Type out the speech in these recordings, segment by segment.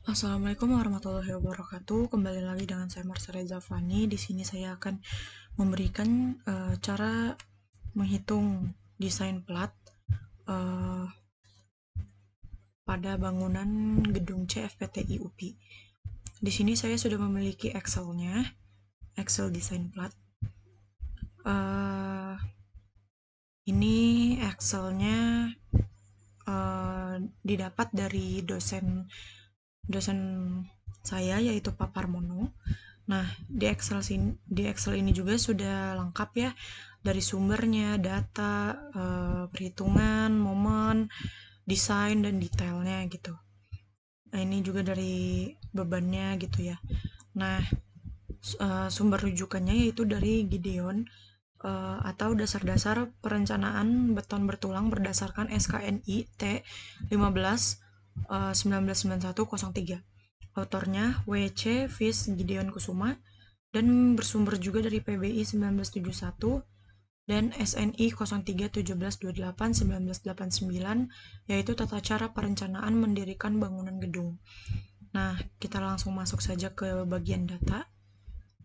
Assalamualaikum warahmatullahi wabarakatuh. Kembali lagi dengan saya Marsha Fani. Di sini saya akan memberikan cara menghitung desain plat uh, pada bangunan gedung CFPTI UPI. Di sini saya sudah memiliki Excel-nya, Excel desain plat. Uh, ini Excel-nya didapat dari dosen saya, yaitu Pak Parmono. Nah, di Excel ini juga sudah lengkap ya, dari sumbernya, data, perhitungan, momen, desain, dan detailnya gitu. Nah, ini juga dari bebannya gitu ya. Nah, sumber rujukannya yaitu dari Gideon, atau dasar-dasar perencanaan beton bertulang berdasarkan SKNI T 15 199103. Autornya WC Fis Gideon Kusuma, dan bersumber juga dari PBI 1971 dan SNI 03 17 28 1989, yaitu tata cara perencanaan mendirikan bangunan gedung. Nah, kita langsung masuk saja ke bagian data.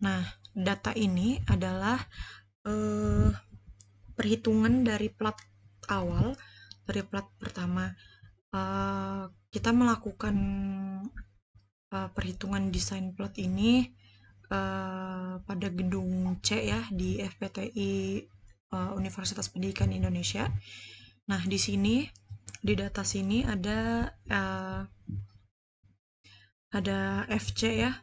Nah, data ini adalah perhitungan dari plat awal, dari plat pertama. Kita melakukan perhitungan desain plat ini pada gedung C ya, di FPTI Universitas Pendidikan Indonesia. Nah, di sini di data sini ada FC ya.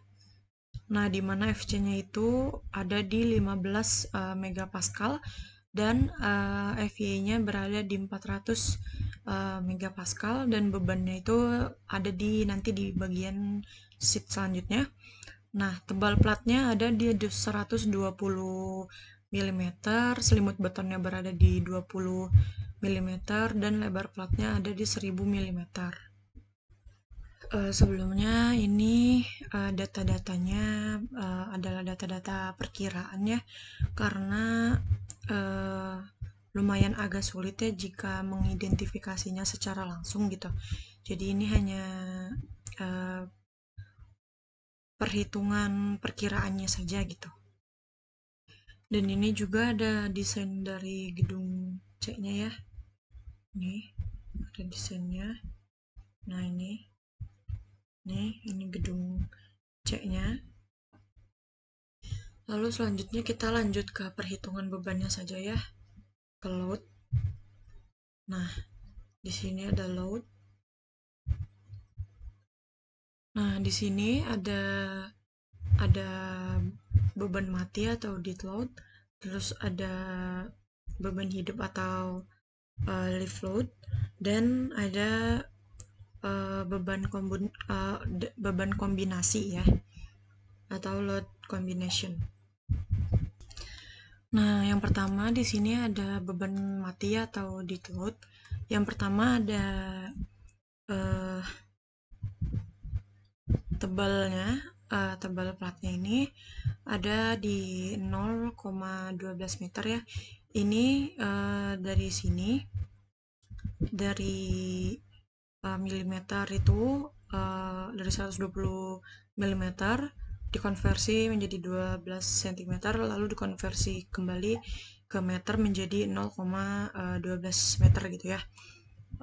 Nah, di mana FC-nya itu ada di 15 megapascal dan FY-nya berada di 400 megapascal, dan bebannya itu ada nanti di bagian sheet selanjutnya. Nah, tebal platnya ada di 120 mm, selimut betonnya berada di 20 mm, dan lebar platnya ada di 1000 mm. Sebelumnya ini data-datanya adalah data-data perkiraan ya, karena lumayan agak sulit ya jika mengidentifikasinya secara langsung gitu. Jadi ini hanya perhitungan perkiraannya saja gitu. Dan ini juga ada desain dari gedung C-nya ya. Ini ada desainnya. Nah, ini gedung C-nya. Lalu selanjutnya kita lanjut ke perhitungan bebannya saja ya, ke load. Nah, di sini ada load. Nah, di sini ada beban mati atau dead load, terus ada beban hidup atau lift load, dan ada beban kombinasi ya, atau load combination. Nah, yang pertama di sini ada beban mati atau dead load. Yang pertama ada tebal platnya ini ada di 0,12 meter ya. Ini dari sini, dari milimeter itu dari 120 mm dikonversi menjadi 12 cm, lalu dikonversi kembali ke meter menjadi 0,12 meter gitu ya.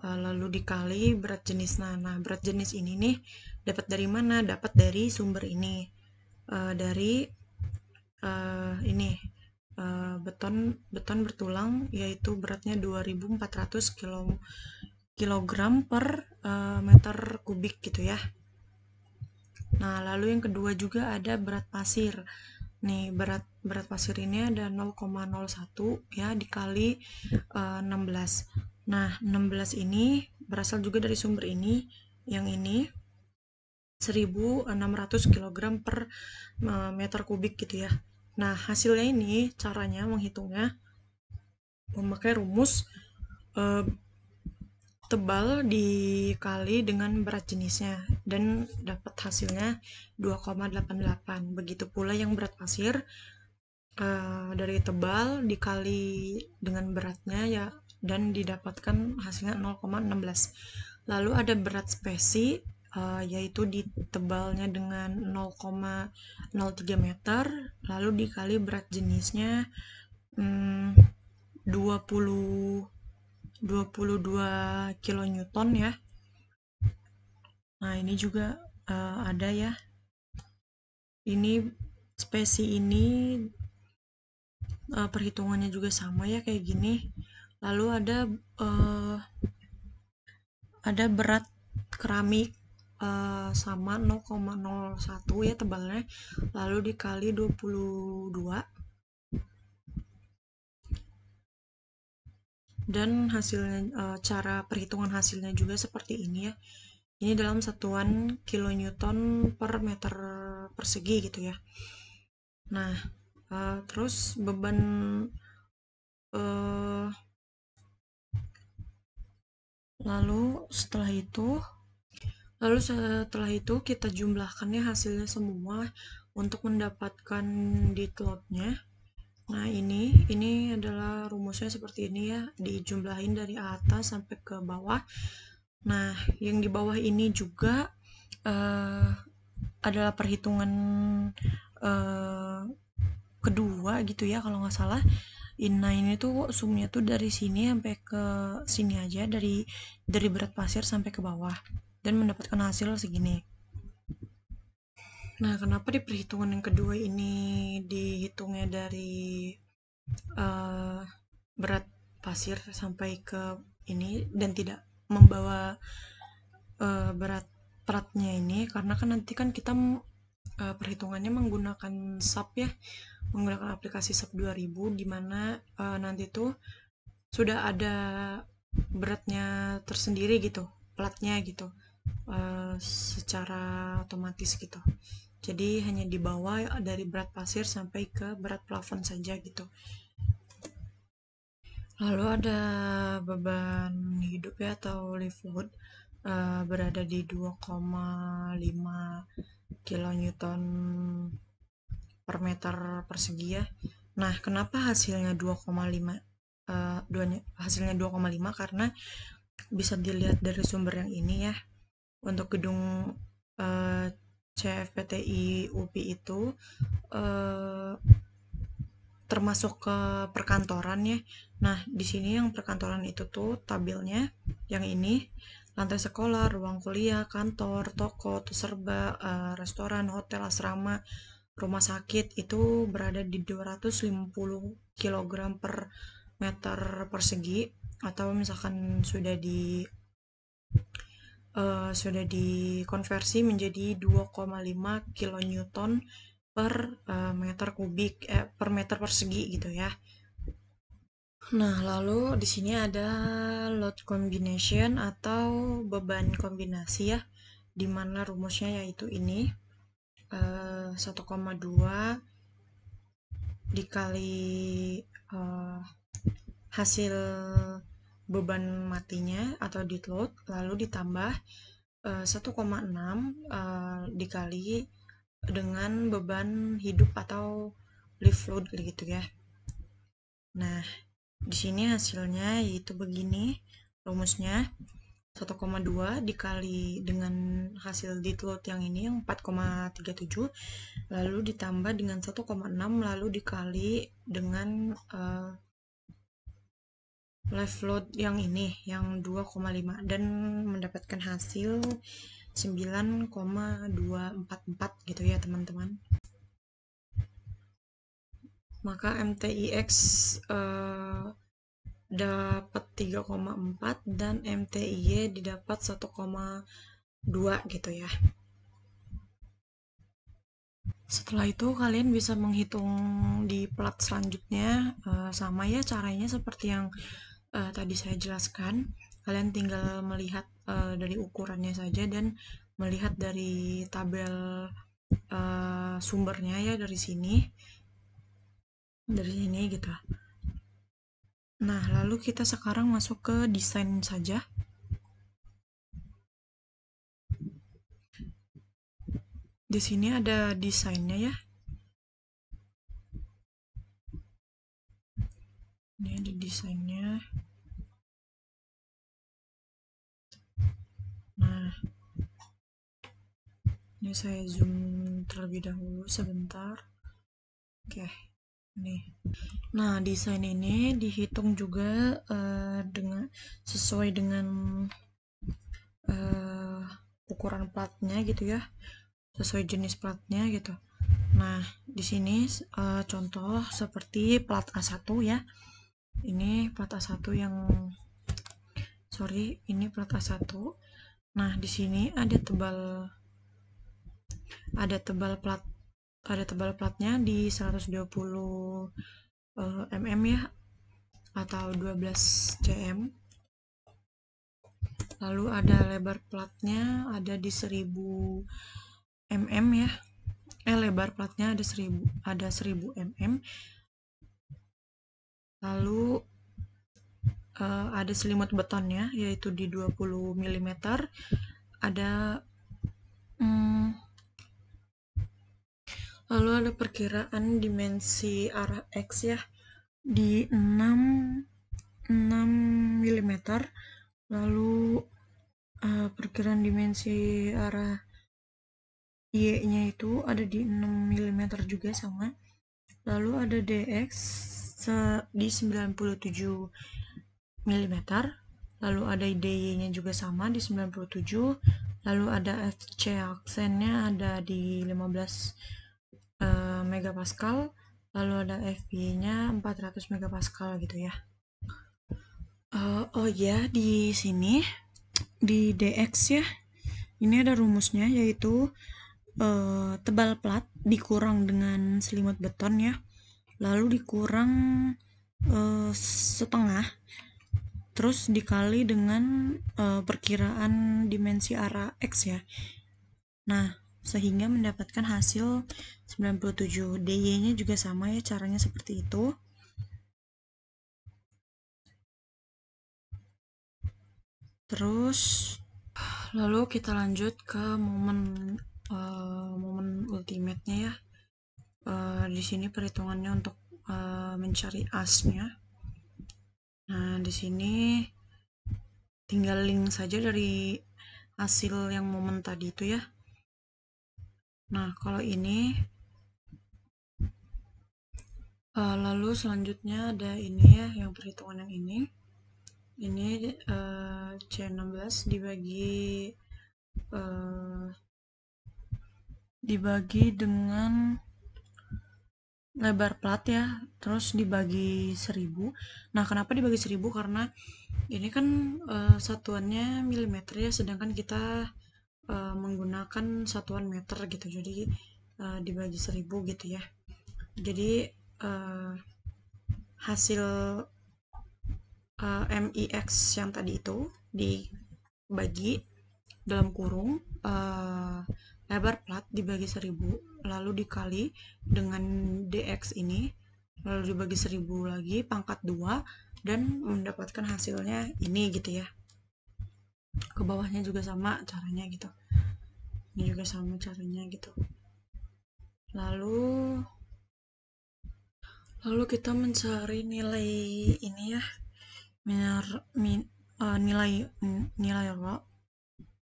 Lalu dikali berat jenis. Nah, berat jenis ini nih dapat dari mana? Dapat dari sumber ini, dari ini beton bertulang, yaitu beratnya 2400 kilogram per meter kubik gitu ya. Nah, lalu yang kedua juga ada berat pasir. Nih, berat pasir ini ada 0,01 ya, dikali 16. Nah, 16 ini berasal juga dari sumber ini, yang ini 1600 kg per meter kubik gitu ya. Nah, hasilnya ini caranya menghitungnya memakai rumus tebal dikali dengan berat jenisnya, dan dapat hasilnya 2,88. Begitu pula yang berat pasir, dari tebal dikali dengan beratnya ya, dan didapatkan hasilnya 0,16. Lalu ada berat spesi yaitu ditebalnya dengan 0,03 meter, lalu dikali berat jenisnya 22 kilonewton ya. Nah, ini juga ada ya. Ini spesi ini perhitungannya juga sama ya kayak gini. Lalu ada berat keramik sama 0,01 ya tebalnya, lalu dikali 22, dan hasilnya, cara perhitungan hasilnya juga seperti ini ya. Ini dalam satuan kilonewton per meter persegi gitu ya. Nah, terus beban lalu setelah itu kita jumlahkan ya hasilnya semua untuk mendapatkan dead load-nya. Nah, ini adalah rumusnya seperti ini ya, dijumlahin dari atas sampai ke bawah. Nah, yang di bawah ini juga adalah perhitungan kedua gitu ya kalau nggak salah. Nah, ini tuh sumnya tuh dari sini sampai ke sini aja, dari berat pasir sampai ke bawah, dan mendapatkan hasil segini. Nah, kenapa di perhitungan yang kedua ini dihitungnya dari berat pasir sampai ke ini dan tidak membawa beratnya ini? Karena kan nanti kan kita perhitungannya menggunakan SAP ya, menggunakan aplikasi SAP 2000, dimana nanti tuh sudah ada beratnya tersendiri gitu, platnya gitu, secara otomatis gitu. Jadi hanya dibawa dari berat pasir sampai ke berat plafon saja gitu. Lalu ada beban hidup ya atau live load, berada di 2,5 kilonewton per meter persegi ya. Nah, kenapa hasilnya 2,5? Hasilnya 2,5 karena bisa dilihat dari sumber yang ini ya. Untuk gedung CFPTI UPI itu termasuk ke perkantoran ya. Nah, di sini yang perkantoran itu tuh tabelnya yang ini, lantai sekolah, ruang kuliah, kantor, toko, serba, restoran, hotel, asrama, rumah sakit itu berada di 250 kg per meter persegi, atau misalkan sudah dikonversi menjadi 2,5 kilonewton per meter kubik, per meter persegi gitu ya. Nah, lalu di sini ada load combination atau beban kombinasi ya, dimana rumusnya yaitu ini, 1,2 dikali hasil beban matinya atau dead load, lalu ditambah 1,6 dikali dengan beban hidup atau live load gitu ya. Nah, di sini hasilnya yaitu begini rumusnya, 1,2 dikali dengan hasil dead load yang ini yang 4,37, lalu ditambah dengan 1,6, lalu dikali dengan live load yang ini yang 2,5, dan mendapatkan hasil 9,244 gitu ya teman-teman. Maka MTIX dapat 3,4 dan MTIY didapat 1,2 gitu ya. Setelah itu kalian bisa menghitung di plat selanjutnya, sama ya caranya seperti yang tadi saya jelaskan. Kalian tinggal melihat dari ukurannya saja dan melihat dari tabel sumbernya ya, dari sini gitu. Nah, lalu kita sekarang masuk ke desain saja. Di sini ada desainnya ya. Ini ada desainnya. Nah, Ini saya zoom terlebih dahulu sebentar. Oke, nih. Nah, desain ini dihitung juga dengan sesuai dengan ukuran platnya gitu ya, sesuai jenis platnya gitu. Nah, di sini contoh seperti plat A1 ya. Ini plat A1 yang ini plat A1. Nah, di sini ada tebal platnya di 120 mm ya, atau 12 cm. Lalu ada lebar platnya ada di 1000 mm ya. Lebar platnya ada 1000 mm. Lalu ada selimut betonnya yaitu di 20 mm. Ada lalu ada perkiraan dimensi arah X ya di 6 mm. Lalu perkiraan dimensi arah Y-nya itu ada di 6 mm juga sama. Lalu ada DX di 97 mm. Lalu ada DY-nya juga sama di 97. Lalu ada FC aksennya ada di 15 megapascal. Lalu ada FB-nya 400 megapascal gitu ya. Oh ya, di sini di DX ya, ini ada rumusnya yaitu tebal plat dikurang dengan selimut beton ya, lalu dikurang setengah, terus dikali dengan perkiraan dimensi arah X ya. Nah, sehingga mendapatkan hasil 97. DY-nya juga sama ya, caranya seperti itu. Terus lalu kita lanjut ke momen ultimate-nya ya. Di sini perhitungannya untuk mencari asnya. Nah, di sini tinggal link saja dari hasil yang momen tadi itu ya. Nah, kalau ini lalu selanjutnya ada ini ya, yang perhitungan yang ini C16 dibagi dengan lebar plat ya, terus dibagi 1000. Nah, kenapa dibagi 1000? Karena ini kan satuannya milimeter ya, sedangkan kita menggunakan satuan meter gitu, jadi dibagi 1000 gitu ya. Jadi hasil MIX yang tadi itu dibagi dalam kurung lebar plat dibagi 1000, lalu dikali dengan DX ini, lalu dibagi 1000 lagi pangkat 2, dan mendapatkan hasilnya ini gitu ya. Ke bawahnya juga sama caranya gitu, ini juga sama caranya gitu. Lalu kita mencari nilai ini ya, nilai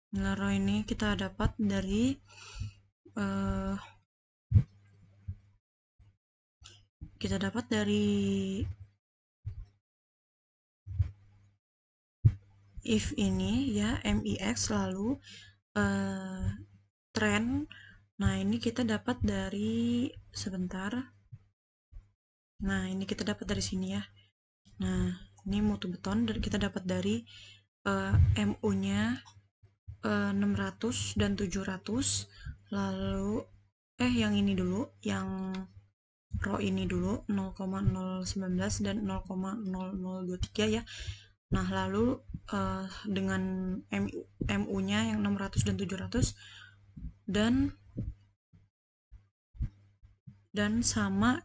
rho ini kita dapat dari if ini ya, MIX, lalu tren. Nah, ini kita dapat dari nah ini kita dapat dari sini ya. Nah, ini mutu beton, dan kita dapat dari MU nya 600 dan 700. Lalu yang ini dulu, yang rho ini dulu 0,019 dan 0,0023 ya. Nah, lalu dengan MU nya yang 600 dan 700 dan sama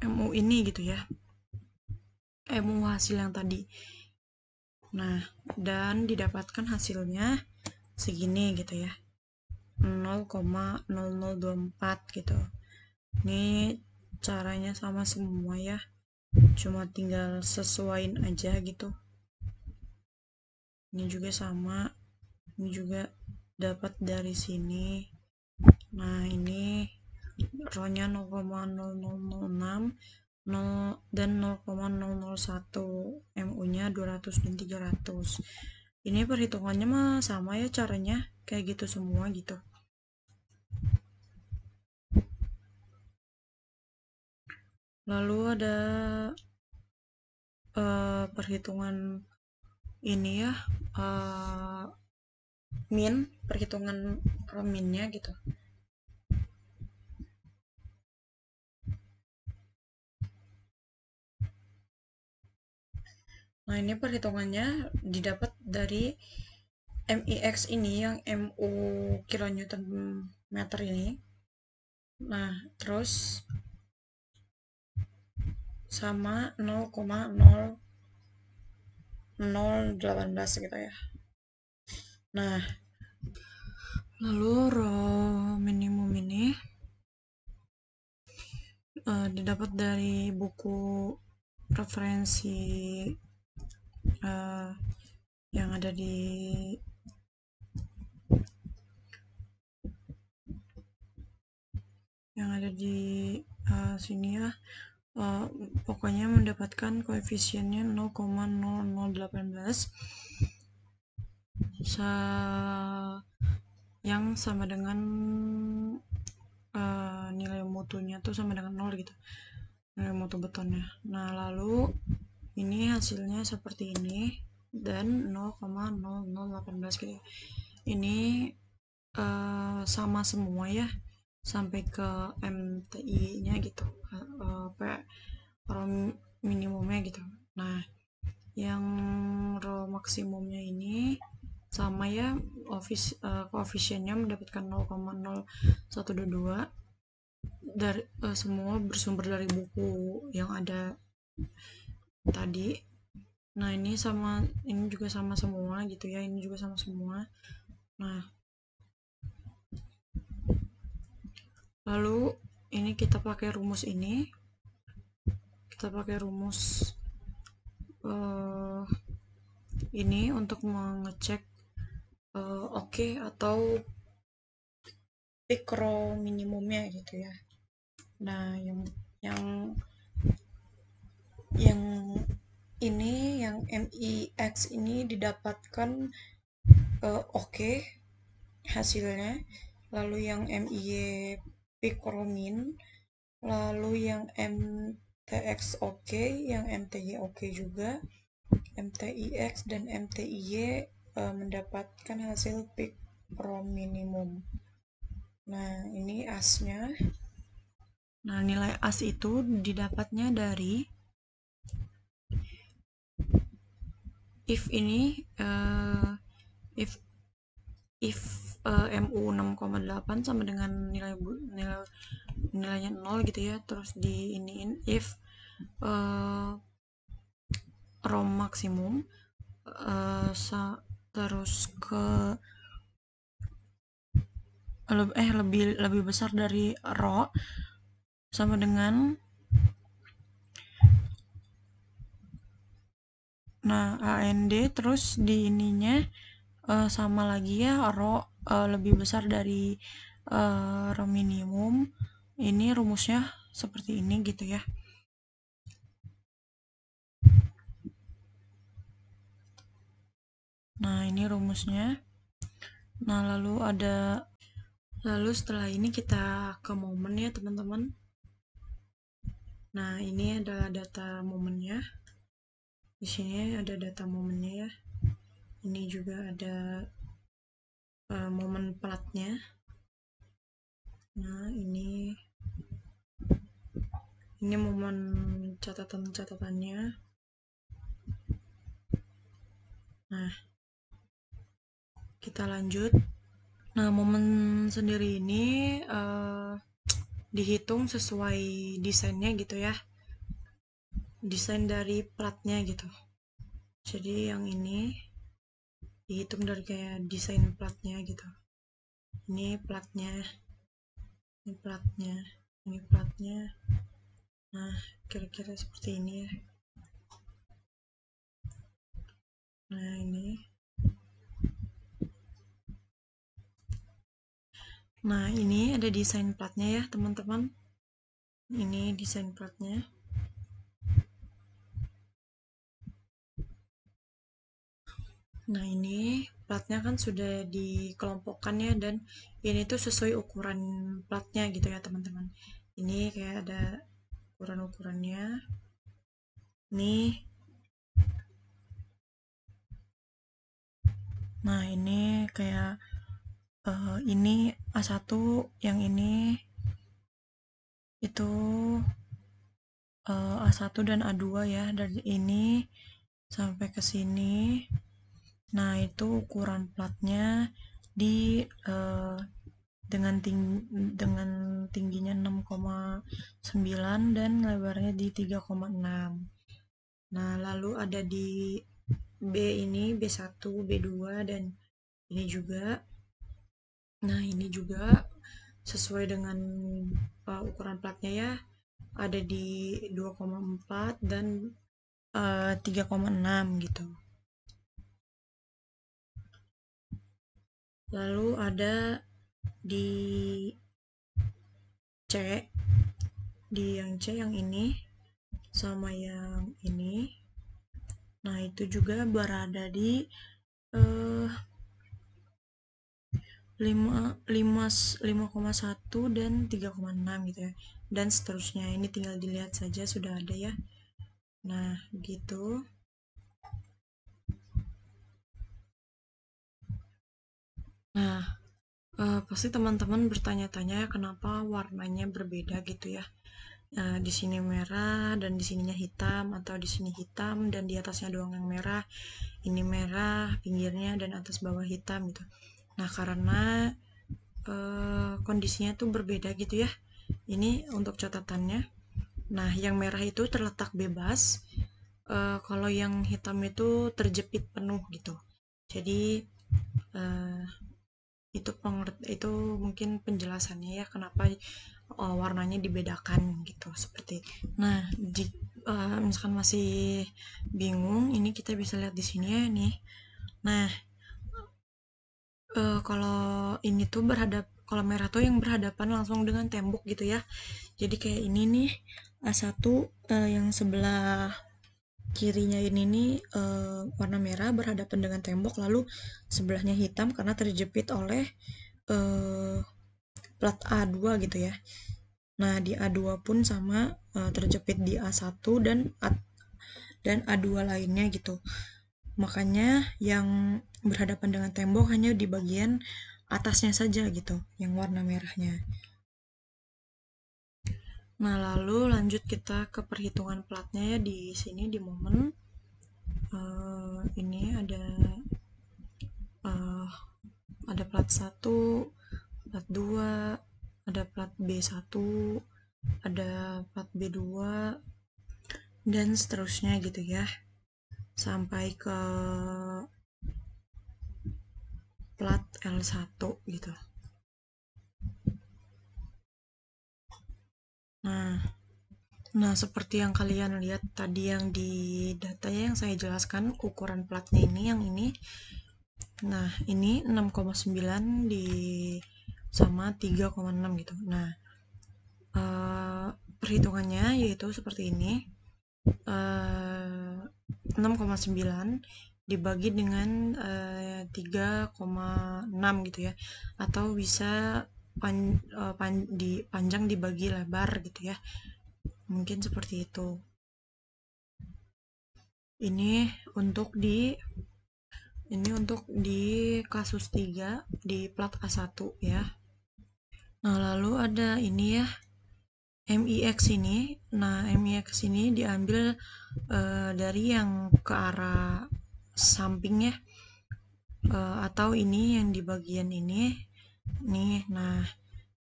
MU ini gitu ya, MU hasil yang tadi. Nah, dan didapatkan hasilnya segini gitu ya, 0,0024 gitu. Ini caranya sama semua ya, cuma tinggal sesuaiin aja gitu. Ini juga sama. ini juga dapat dari sini. Nah ini ROW-nya 0,0006 dan 0,001, MU-nya 200 dan 300. Ini perhitungannya mah sama ya caranya, kayak gitu semua gitu. Lalu ada perhitungan ini ya, perhitungan minnya gitu. Nah ini perhitungannya didapat dari MIX ini yang MU kilonewton meter ini. Nah terus sama 0,0018 gitu ya. Nah lalu rho minimum ini didapat dari buku referensi yang ada di sini ya. Pokoknya mendapatkan koefisiennya 0,0018 yang sama dengan nilai mutunya tuh sama dengan 0 gitu, nilai mutu betonnya. Nah lalu ini hasilnya seperti ini dan 0,0018 gitu. Ini sama semua ya sampai ke MTI nya gitu, rho minimumnya gitu. Nah yang rho maksimumnya ini sama ya, koefisiennya mendapatkan 0,0122 dari semua bersumber dari buku yang ada tadi. Nah ini juga sama semua gitu ya, ini juga sama semua. Nah lalu ini kita pakai rumus ini untuk mengecek oke atau peak rho minimumnya gitu ya. Nah yang ini yang MIX ini didapatkan oke hasilnya. Lalu yang MIY peak rho min, lalu yang MTX oke, yang MTY oke juga, MTIX dan MTIY mendapatkan hasil peak rho minimum. Nah ini asnya. Nah nilai as itu didapatnya dari if ini if MU 6,8 sama dengan nilainya 0 gitu ya, terus di iniin if rho maksimum terus ke lebih besar dari rho sama dengan AND, terus di ininya sama lagi ya, rho lebih besar dari rho minimum. Ini rumusnya seperti ini gitu ya. Nah ini rumusnya. Nah lalu setelah ini kita ke momen ya teman-teman. Nah ini adalah data momennya. Di sini ada data momennya ya. Ini juga ada momen platnya. Nah ini momen catatan-catatannya. Nah kita lanjut. Nah momen sendiri ini dihitung sesuai desainnya gitu ya, desain dari platnya gitu. Jadi yang ini dihitung dari kayak desain platnya gitu. Ini platnya, ini platnya, ini platnya. Nah kira-kira seperti ini ya. Nah ini Nah, ini ada desain platnya ya, teman-teman. Ini desain platnya. Nah, ini platnya kan sudah dikelompokkan ya, dan ini tuh sesuai ukuran platnya gitu ya, teman-teman. Ini kayak ada ukuran-ukurannya. Nih. Nah, ini kayak ini A1, yang ini itu A1 dan A2 ya, dari ini sampai ke sini. Nah, itu ukuran platnya di dengan dengan tingginya 6,9 dan lebarnya di 3,6. Nah, lalu ada di B ini B1, B2 dan ini juga. Nah, ini juga sesuai dengan ukuran platnya ya. Ada di 2,4 dan 3,6 gitu. Lalu ada di C, di yang C yang ini sama yang ini. Nah, itu juga berada di eh, 5,1 dan 3,6 gitu ya. Dan seterusnya. Ini tinggal dilihat saja, sudah ada ya. Nah, gitu. Nah, pasti teman-teman bertanya-tanya kenapa warnanya berbeda gitu ya. Di sini merah dan di sininya hitam, atau di sini hitam dan di atasnya doang yang merah. Ini merah pinggirnya dan atas bawah hitam gitu. Nah, karena kondisinya tuh berbeda gitu ya. Ini untuk catatannya. Nah, yang merah itu terletak bebas, kalau yang hitam itu terjepit penuh gitu. Jadi uh, itu mungkin penjelasannya ya, kenapa warnanya dibedakan gitu, seperti itu. Nah, misalkan masih bingung, ini kita bisa lihat di sini ya nih. Nah, kalau ini tuh kalau merah tuh yang berhadapan langsung dengan tembok gitu ya. Jadi kayak ini nih, A1 yang sebelah kirinya ini nih warna merah berhadapan dengan tembok, lalu sebelahnya hitam karena terjepit oleh uh, plat A2 gitu ya. Nah, di A2 pun sama, terjepit di A1 dan A2 lainnya gitu. Makanya yang berhadapan dengan tembok hanya di bagian atasnya saja gitu, yang warna merahnya. Nah, lalu lanjut kita ke perhitungan platnya ya, di sini di momen. Ini uh, ada plat 1, plat 2, ada plat B1, ada plat B2 dan seterusnya gitu ya, sampai ke plat L1 gitu. Nah, seperti yang kalian lihat tadi yang di datanya yang saya jelaskan, ukuran platnya ini yang ini. Nah, ini 6,9 di sama 3,6 gitu. Nah, perhitungannya yaitu seperti ini. 6,9 dibagi dengan 3,6 gitu ya, atau bisa panjang dibagi lebar gitu ya, mungkin seperti itu. Ini untuk kasus 3 di plat A1 ya. Nah, lalu ada ini ya, MIX ini. Nah, MIX ini diambil dari yang ke arah samping ya, atau ini yang di bagian ini nih. Nah,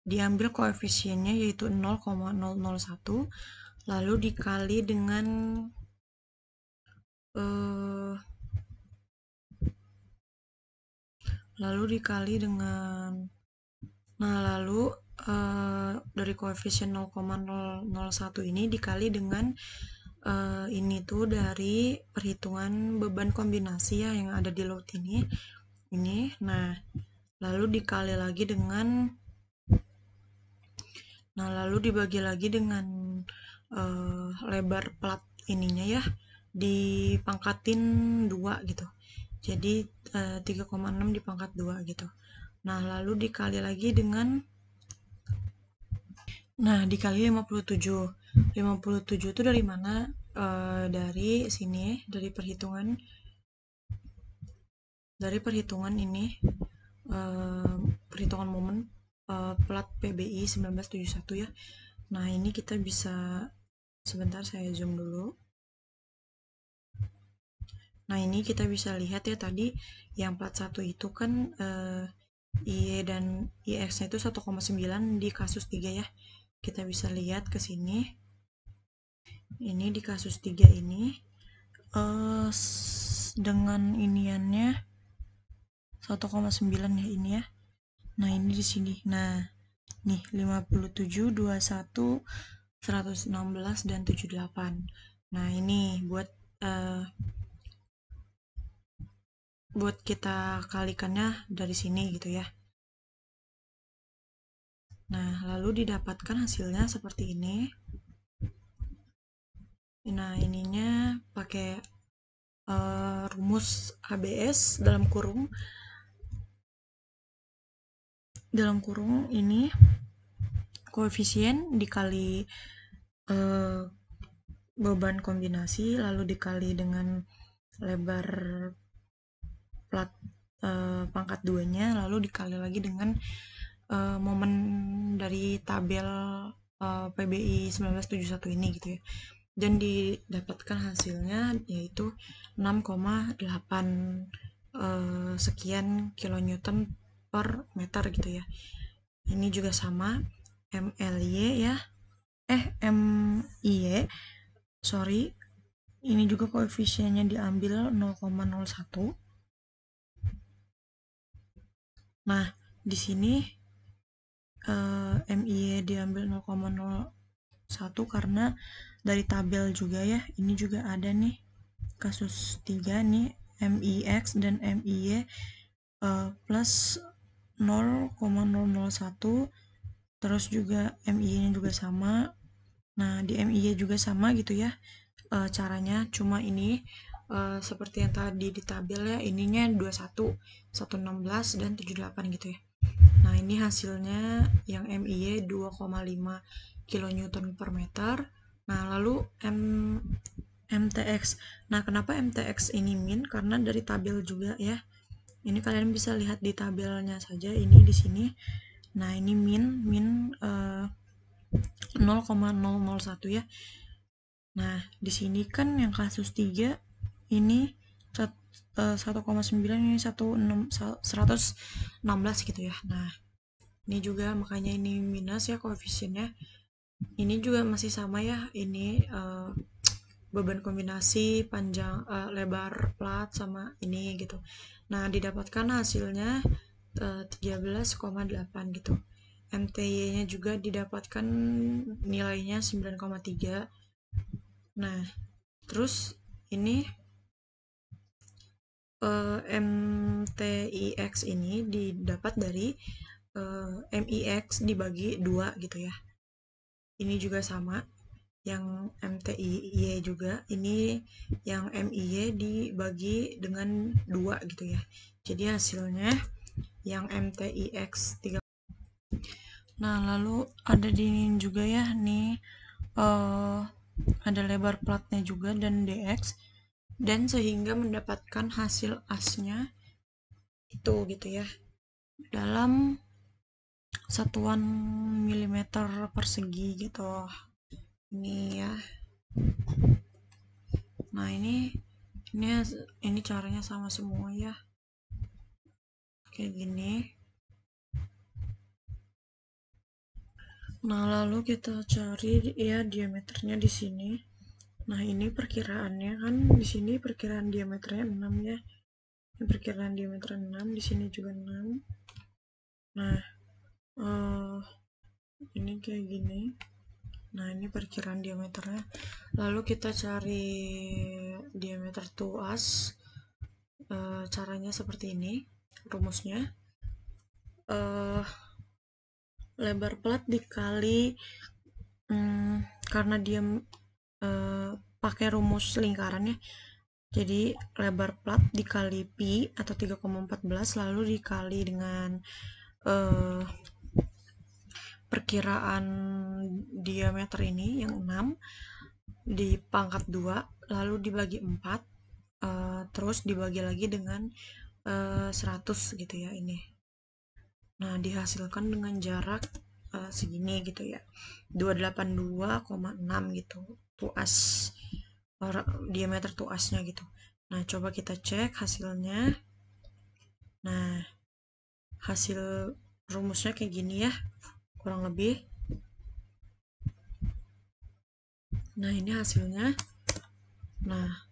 diambil koefisiennya yaitu 0,001, lalu dikali dengan eh, lalu dari koefisien 0,001 ini dikali dengan ini tuh dari perhitungan beban kombinasi ya yang ada di load ini. Nah, lalu dikali lagi dengan Nah, lalu dibagi lagi dengan lebar plat ininya ya, dipangkatin 2 gitu. Jadi 3,6 dipangkat 2 gitu. Nah, lalu dikali lagi dengan dikali 57. 57 itu dari mana? Dari sini, dari perhitungan ini, perhitungan momen plat PBI 1971 ya. Nah, ini kita bisa, sebentar saya zoom dulu. Nah, ini kita bisa lihat ya, tadi yang plat 1 itu kan IE dan IX-nya itu 1,9 di kasus 3 ya. Kita bisa lihat ke sini. Ini di kasus 3 ini dengan iniannya 1,9 ya ini ya. Nah, ini di sini. Nah, nih 57, 21, 116 dan 78. Nah, ini uh, buat kita kalikannya dari sini gitu ya. Nah, lalu didapatkan hasilnya seperti ini. Nah, ininya pakai rumus ABS dalam kurung ini koefisien dikali beban kombinasi lalu dikali dengan lebar plat pangkat 2-nya lalu dikali lagi dengan momen dari tabel PBI 1971 ini gitu ya. Dan didapatkan hasilnya yaitu 6,8 sekian kilonewton per meter gitu ya. Ini juga sama MLY ya. MIY, sorry. Ini juga koefisiennya diambil 0,01. Nah, di sini MIY diambil 0,01 karena dari tabel juga ya. Ini juga ada nih kasus 3 nih MIX dan MIY plus 0,001, terus juga MIY nya juga sama. Nah, di MIY juga sama gitu ya caranya, cuma ini seperti yang tadi di tabel ya, ininya 21, 116 dan 78 gitu ya. Nah, ini hasilnya yang MIY 2,5 kilonewton per meter. Nah, lalu MTX. Nah, kenapa MTX ini min? Karena dari tabel juga ya. Ini kalian bisa lihat di tabelnya saja, ini di sini. Nah, ini min 0,001 ya. Nah, di sini kan yang kasus 3 ini 1,9, ini 116 gitu ya. Nah, ini juga makanya ini minus ya koefisiennya. Ini juga masih sama ya. Ini beban kombinasi panjang lebar plat sama ini gitu. Nah, didapatkan hasilnya 13,8 gitu. MTY-nya juga didapatkan nilainya 9,3. Nah, terus ini MTIX ini didapat dari MIX dibagi 2 gitu ya. Ini juga sama. Yang MTIY juga, ini yang MIY dibagi dengan 2 gitu ya. Jadi hasilnya yang MTIX 3. Nah, lalu ada di ini juga ya nih ada lebar platnya juga dan DX, dan sehingga mendapatkan hasil asnya itu gitu ya dalam satuan milimeter persegi gitu. Ini ya. Nah, ini caranya sama semua ya, kayak gini. Nah, lalu kita cari ya diameternya di sini. Nah, ini perkiraannya kan di sini perkiraan diameternya 6 ya. Ini perkiraan diameter 6, di sini juga 6. Nah, ini kayak gini. Nah, ini perkiraan diameternya. Lalu kita cari diameter tuas. Caranya seperti ini rumusnya. lebar plat dikali karena dia pakai rumus lingkaran ya. Jadi lebar plat dikali pi atau 3,14 lalu dikali dengan eh, perkiraan diameter ini yang 6 dipangkat 2 lalu dibagi 4, terus dibagi lagi dengan 100 gitu ya ini. Nah, dihasilkan dengan jarak segini gitu ya. 282,6 gitu. Tuas diameter tuasnya gitu. Nah, coba kita cek hasilnya. Nah, hasil rumusnya kayak gini ya. Kurang lebih. Nah, ini hasilnya. Nah,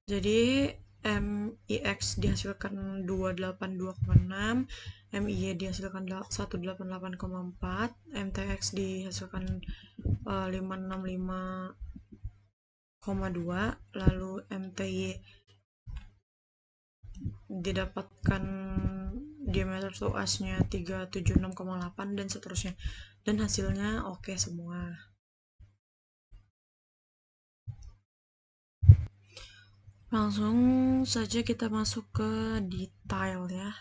jadi MIX dihasilkan 282,6, MIY dihasilkan 188,4, MTX dihasilkan 565,2, lalu MTY didapatkan diameter tuasnya 376,8 dan seterusnya. Dan hasilnya oke semua. Langsung saja kita masuk ke detail ya.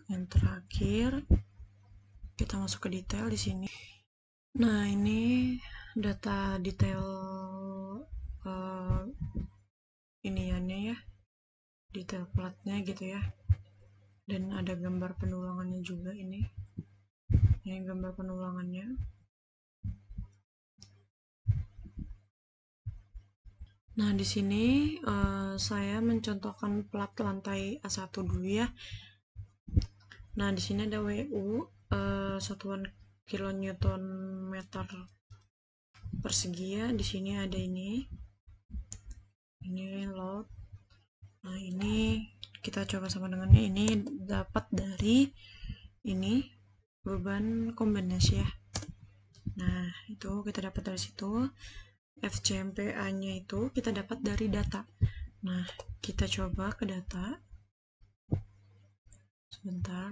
Yang terakhir kita masuk ke detail di sini. Nah, ini data detail iniannya ya, detail platnya gitu ya. Dan ada gambar penulangannya juga ini. Ini gambar penulangannya. Nah, di sini saya mencontohkan plat lantai A1 dulu ya. Nah, di sini ada WU, satuan kilonewton meter persegi ya. Di sini ada ini load. Nah, ini kita coba sama dengannya. Ini dapat dari ini beban kombinasi ya. Nah, itu kita dapat dari situ. FCMPA-nya itu kita dapat dari data. Nah, kita coba ke data. Sebentar.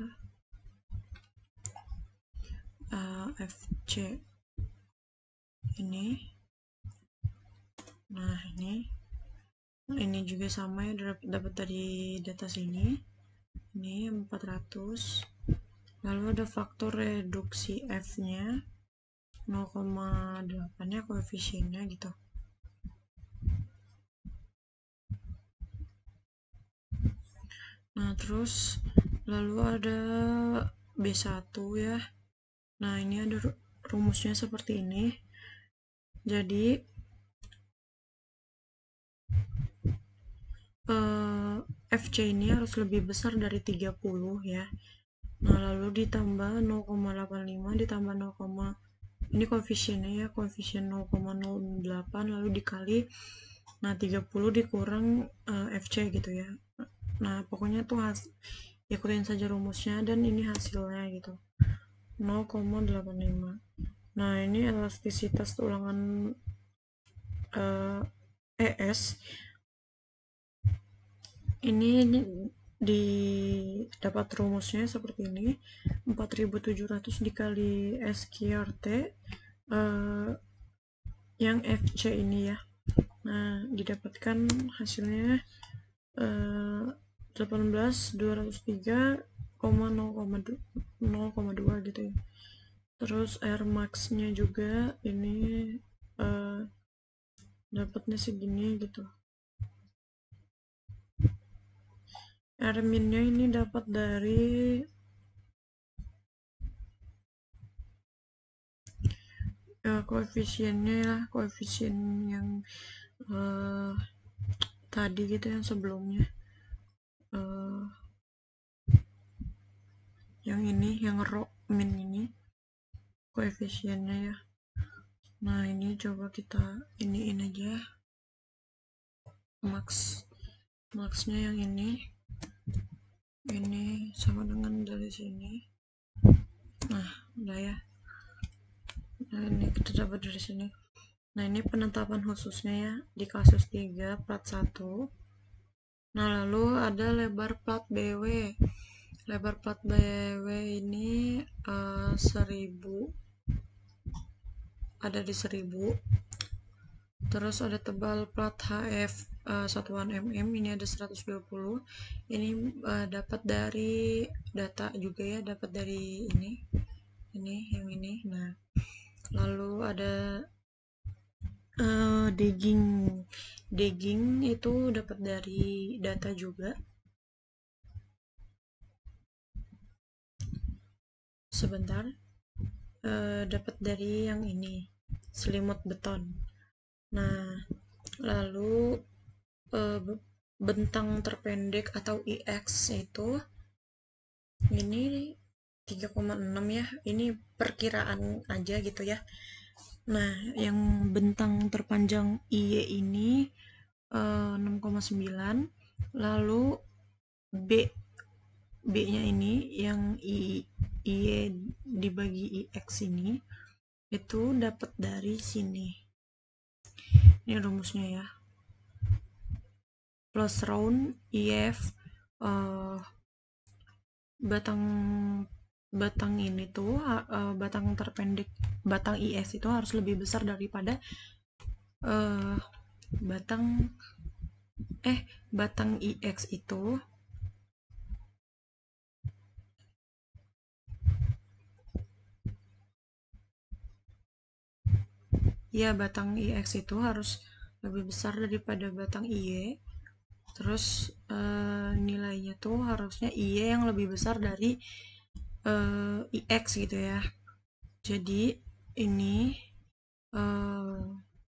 FC ini. Nah, ini juga sama ya, dapat dari data sini. Ini 400. Lalu ada faktor reduksi F-nya 0,8 ya, koefisiennya gitu. Nah, terus lalu ada B1 ya. Nah, ini ada rumusnya seperti ini. Jadi FC ini harus lebih besar dari 30 ya. Nah, lalu ditambah 0,85 ditambah 0, ini koefisiennya ya, koefisien 0,08 lalu dikali, nah 30 dikurang FC gitu ya. Nah, pokoknya tuh ikutin saja rumusnya dan ini hasilnya gitu, 0,85. Nah, ini elastisitas tulangan ES ini dapat rumusnya seperti ini, 4700 dikali SQRT yang FC ini ya. Nah, didapatkan hasilnya 18.203,0,2 gitu ya. Terus Air Max-nya juga ini dapatnya segini gitu. Air Min-nya ini dapat dari koefisiennya ya, koefisien yang tadi gitu, yang sebelumnya yang ini, yang rho min ini koefisiennya ya. Nah, ini coba kita iniin aja, max-nya yang ini sama dengan dari sini. Nah, udah ya. Nah, ini kita dapat dari sini. Nah, ini penetapan khususnya ya di kasus 3 plat 1. Nah, lalu ada lebar plat BW. Lebar plat BW ini 1000, ada di 1000. Terus ada tebal plat HF satuan mm, ini ada 120. Ini dapat dari data juga ya, dapat dari ini yang ini. Nah, lalu ada digging. Digging itu dapat dari data juga. Sebentar. Dapat dari yang ini, selimut beton. Nah, lalu bentang terpendek atau IX itu ini 3,6 ya. Ini perkiraan aja gitu ya. Nah, yang bentang terpanjang IY ini 6,9. Lalu B B-nya ini yang IY dibagi IX ini itu dapat dari sini. Ini rumusnya ya. Plus round IF batang ini tuh batang terpendek, batang IS itu harus lebih besar daripada batang IX itu ya, batang IX itu harus lebih besar daripada batang IY. Terus nilainya tuh harusnya IY yang lebih besar dari IX gitu ya. Jadi ini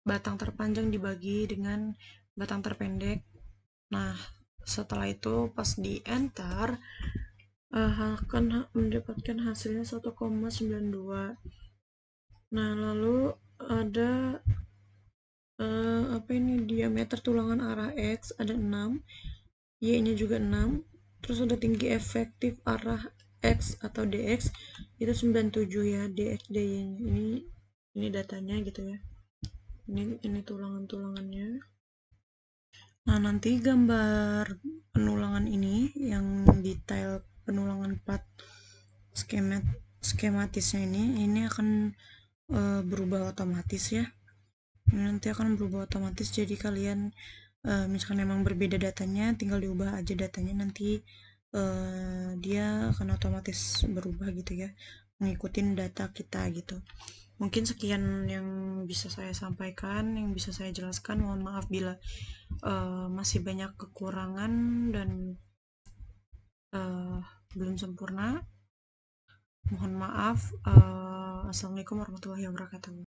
batang terpanjang dibagi dengan batang terpendek. Nah, setelah itu pas di enter akan mendapatkan hasilnya 1,92. Nah, lalu ada apa ini, diameter tulangan arah X ada 6, Y nya juga 6, terus ada tinggi efektif arah X atau DX itu 97 ya. DX DY nya ini datanya gitu ya. Ini tulangan-tulangannya. Nah, nanti gambar penulangan ini yang detail penulangan plat skematisnya ini akan berubah otomatis ya. Ini nanti akan berubah otomatis, jadi kalian misalkan emang berbeda datanya, tinggal diubah aja datanya, nanti dia akan otomatis berubah gitu ya, ngikutin data kita gitu. Mungkin sekian yang bisa saya sampaikan, yang bisa saya jelaskan. Mohon maaf bila masih banyak kekurangan dan belum sempurna. Mohon maaf. Assalamualaikum warahmatullahi wabarakatuh.